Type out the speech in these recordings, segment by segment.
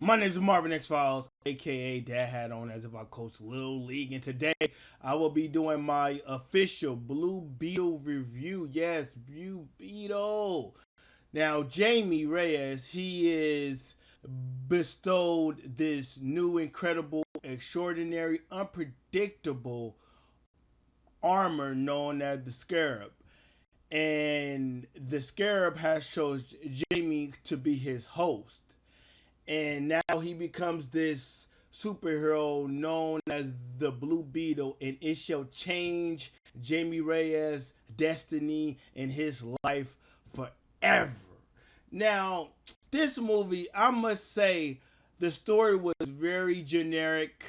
My name is Marvin XFiles, aka Dad Hat On, as if I coach Little League, and today I will be doing my official Blue Beetle review. Yes, Blue Beetle. Now, Jaime Reyes, he is bestowed this new, incredible, extraordinary, unpredictable armor known as the Scarab. And the Scarab has chose Jaime to be his host, and now he becomes this superhero known as the Blue Beetle, and it shall change Jaime Reyes' destiny in his life forever. Now, this movie, I must say, the story was very generic.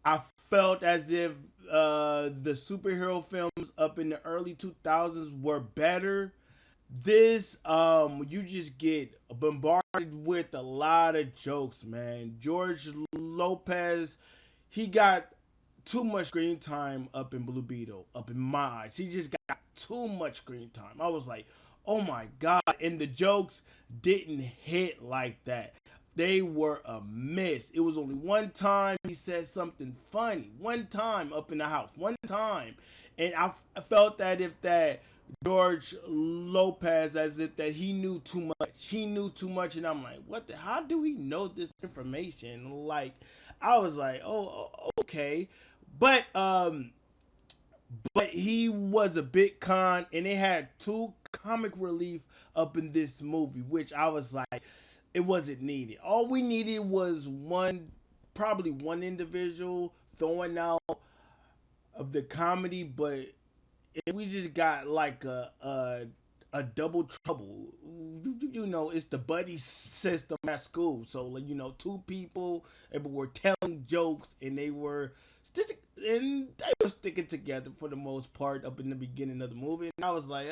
I felt as if the superhero films up in the early 2000s were better. This you just get bombarded with a lot of jokes, man. George Lopez, he got too much screen time up in Blue Beetle, up in my eyes. He just got too much screen time. I was like, oh my god. And the jokes didn't hit like that. They were a miss. It was only one time he said something funny. One time up in the house. One time. And I felt that if that George Lopez, as if that he knew too much. He knew too much, and I'm like, what the? How do he know this information? Like, I was like, okay, but he was a big con, and they had two comic relief up in this movie, which I was like, it wasn't needed. All we needed was probably one individual throwing out of the comedy, but we just got like a double trouble. You know, it's the buddy system at school. So like, you know, two people were telling jokes, and they were sticking together for the most part up in the beginning of the movie. And I was like,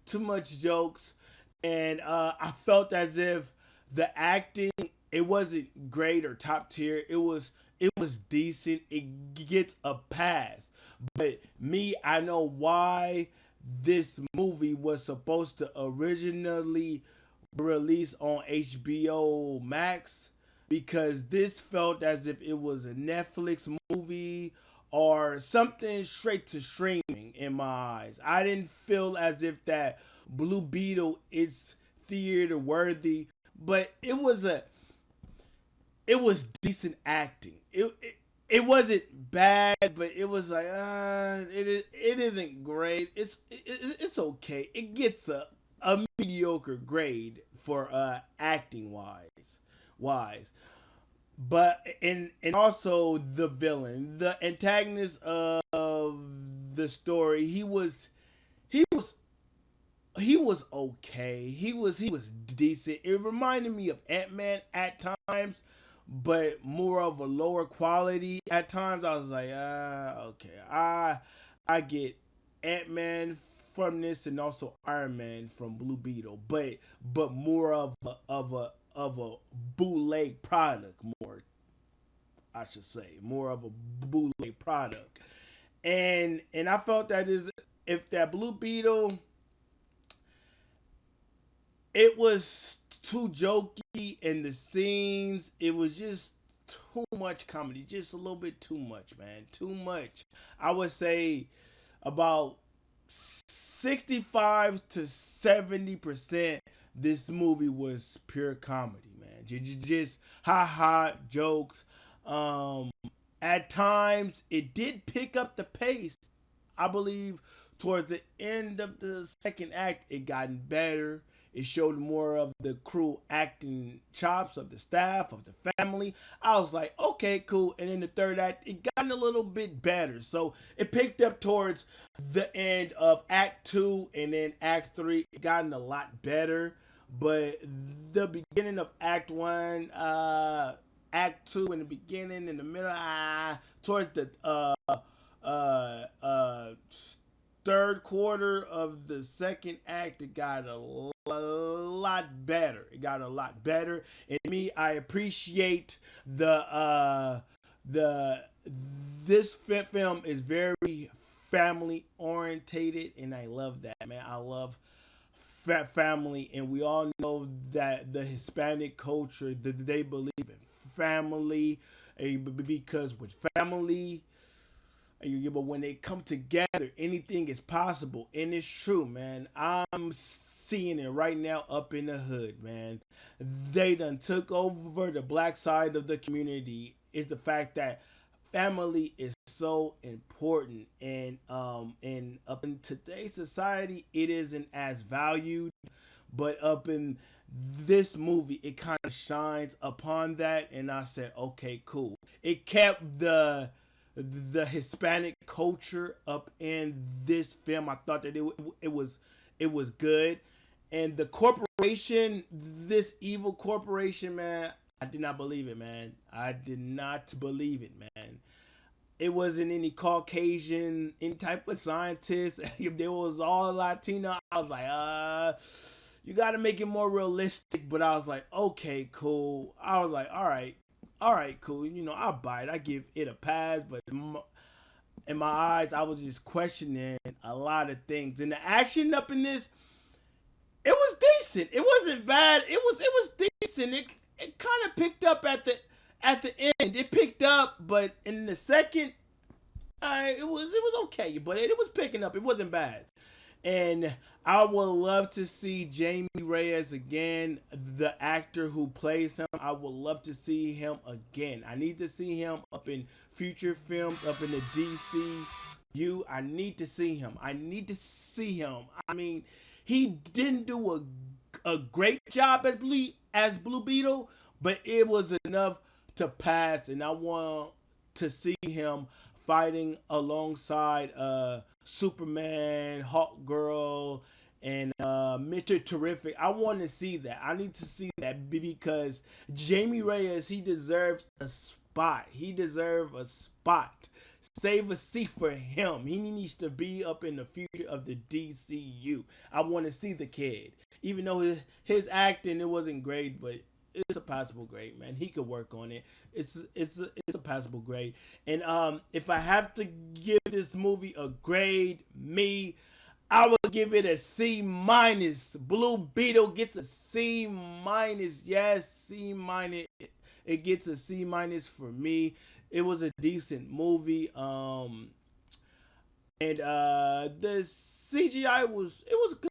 too much jokes, and I felt as if the acting, it wasn't great or top tier. It was decent. It gets a pass. But me, I know why this movie was supposed to originally release on HBO Max, because this felt as if it was a Netflix movie or something straight to streaming in my eyes. I didn't feel as if that Blue Beetle is theater worthy, but it was decent acting. It wasn't bad, but it was like it isn't great. It's okay. It gets a mediocre grade for acting wise. But and also the villain, the antagonist of the story, he was he was okay. He was decent. It reminded me of Ant-Man at times, but more of a lower quality at times. I was like, okay, I get Ant-Man from this, and also Iron Man from Blue Beetle, but more of a bootleg product, more, I should say, more of a bootleg product. And I felt that is, if that Blue Beetle, it was too jokey in the scenes. It was just too much comedy, just a little bit too much, man, too much. I would say about 65 to 70%. This movie was pure comedy, man. Just ha ha jokes. Um, at times, it did pick up the pace. I believe towards the end of the second act, it gotten better. It showed more of the crew acting chops of the staff, of the family. I was like, okay, cool. And in the third act, it gotten a little bit better. So it picked up towards the end of Act 2, and then Act 3, it gotten a lot better. But the beginning of Act 1, Act 2 in the beginning, in the middle, towards the uh, uh, third quarter of the second act, it got a lot better. It got a lot better. And me, I appreciate the this film is very family orientated, and I love that, man. I love family, and we all that the Hispanic culture that they believe in family, because with family, but when they come together, anything is possible, and it's true, man. I'm seeing it right now up in the hood, man. They done took over the black side of the community. Is the fact that family is so important, and up in today's society, it isn't as valued, but up in this movie, it kind of shines upon that, and I said, okay, cool. It kept the Hispanic culture up in this film. I thought that it was good, and the corporation, this evil corporation, man. I did not believe it, man. I did not believe it, man. It wasn't any Caucasian, any type of scientist. If there was all Latino, I was like, you got to make it more realistic. But I was like, okay, cool. I was like, all right, cool. I'll buy it. I give it a pass. But in my eyes, I was just questioning a lot of things. And the action up in this, it was decent. It wasn't bad. It was decent. It kind of picked up at the end. It picked up, but in the second, it was okay. But it was picking up. It wasn't bad. And I would love to see Jaime Reyes again, the actor who plays him. I would love to see him again. I need to see him up in future films, up in the DCU. I need to see him. I need to see him. I mean, he didn't do a great job as Blue Beetle, but it was enough to pass. And I want to see him fighting alongside Superman, Hawk Girl, and Mr. Terrific. I want to see that. I need to see that because Jaime Reyes, he deserves a spot. He deserves a spot. Save a seat for him. He needs to be up in the future of the DCU. I want to see the kid. Even though his acting, it wasn't great, but it's a passable grade, man. He could work on it. It's a passable grade. And if I have to give this movie a grade, I would give it a C minus. Blue Beetle gets a C minus. Yes, C minus. It gets a C minus for me. It was a decent movie. And the CGI was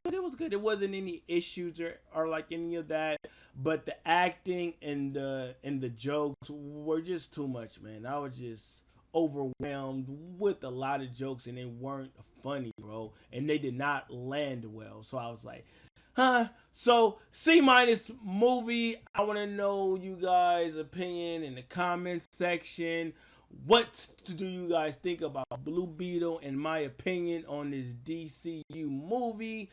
good. It was good. It wasn't any issues or like any of that. But the acting and the jokes were just too much, man. I was just overwhelmed with a lot of jokes, and they weren't funny, bro. And they did not land well. So I was like, huh? So C minus movie. I want to know you guys' opinion in the comments section. What do you guys think about Blue Beetle and my opinion on this DCU movie?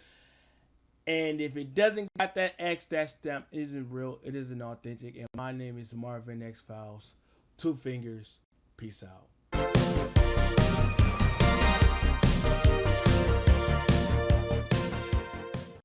And if it doesn't got that X, that stamp isn't real. It isn't authentic. And my name is Marvin XFiles. Two fingers. Peace out.